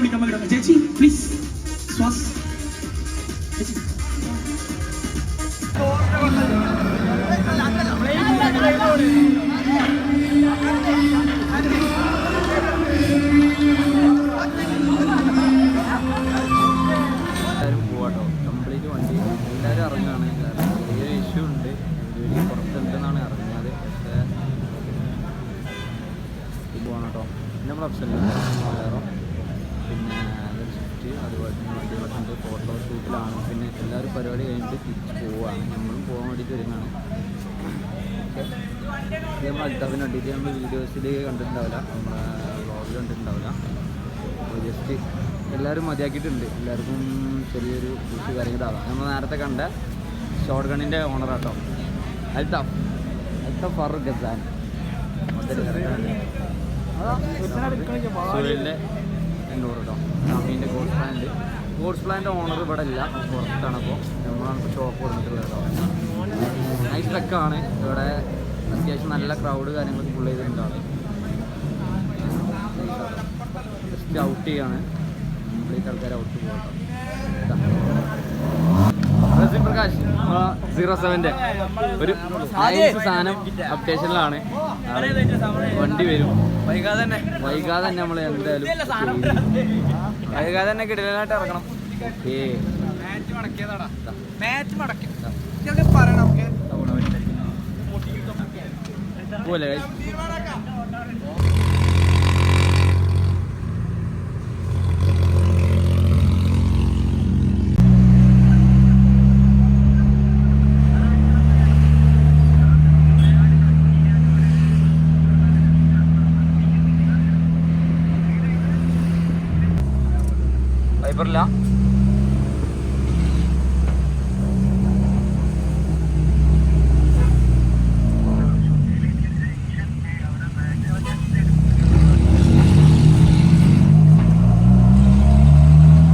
വിളിക്കാൻ വേണ്ടി ചേച്ചി പ്ലീസ് ശ്വാസ് ചേച്ചി എല്ലാവരും പോവാട്ടോ കംപ്ലീറ്റ് വണ്ടി എല്ലാവരും ഇറങ്ങുകയാണ് കാരണം ചെറിയൊരു ഇഷ്യൂ ഉണ്ട് പുറത്തുണ്ടെന്നാണ് ഇറങ്ങിയത് പക്ഷേ പോകണം കേട്ടോ പിന്നെ നമ്മൾ അപ്സല്ല വേറെ പിന്നെ സ്വിഫ്റ്റ് അതുപോലെ തന്നെ വണ്ടികളൊക്കെ ഉണ്ട് ഫോട്ടോ ഷൂട്ടിലാണ് പിന്നെ എല്ലാവരും പരിപാടി കഴിഞ്ഞിട്ട് തിരിച്ച് പോവുകയാണ് നമ്മളും പോകാൻ വേണ്ടിയിട്ട് വരുന്നതാണ് ഓക്കെ ഇത് നമ്മൾ അൽത്താഫിന് വേണ്ടിയിട്ട് നമ്മൾ വീഡിയോസിൽ കണ്ടിട്ടുണ്ടാവില്ല നമ്മളെ വ്ളോഗിൽ കണ്ടിട്ടുണ്ടാവില്ല അപ്പോൾ ജസ്റ്റ് എല്ലാവരും മതിയാക്കിയിട്ടുണ്ട് എല്ലാവർക്കും ചെറിയൊരു കൃഷി കാര്യങ്ങളാവാം നമ്മൾ നേരത്തെ കണ്ട ഷോർട്ട് ഗണ്ണിൻ്റെ ഓണറാട്ടോ അൽത്താഫ് ഫാറൂഖ് ഗസാൻ സുഹേലിൻ്റെ 800 കേട്ടോ അമീൻ്റെ ഗോഡ്സ് പ്ലാൻ്റെ ഓണർ ഇവിടെ ഇല്ല പുറത്താണ് അപ്പോൾ നമ്മളാണ് ഇപ്പോൾ ഷോപ്പ് കൊടുത്തിട്ടുള്ളത് കേട്ടോ നൈസ് ട്രക്കാണ് ഇവിടെ അത്യാവശ്യം നല്ല ക്രൗഡ് കാര്യങ്ങളൊക്കെ ഫുൾ ചെയ്തിട്ടുണ്ടാവും ജസ്റ്റ് ഔട്ട് ചെയ്യാണ് കംപ്ലീറ്റ് ആൾക്കാർ ഔട്ട് പോകട്ടോ റസിൻ പ്രകാശ് 07ൻ്റെ ഒരു നൈസ് സാധനം അപ്ഡേഷനിലാണ് വണ്ടി വരും വൈകാതെ തന്നെ നമ്മൾ എന്തായാലും വൈകാതെ തന്നെ കിടലായിട്ട് ഇറങ്ങണം പോലെ വൈപ്പറില്ല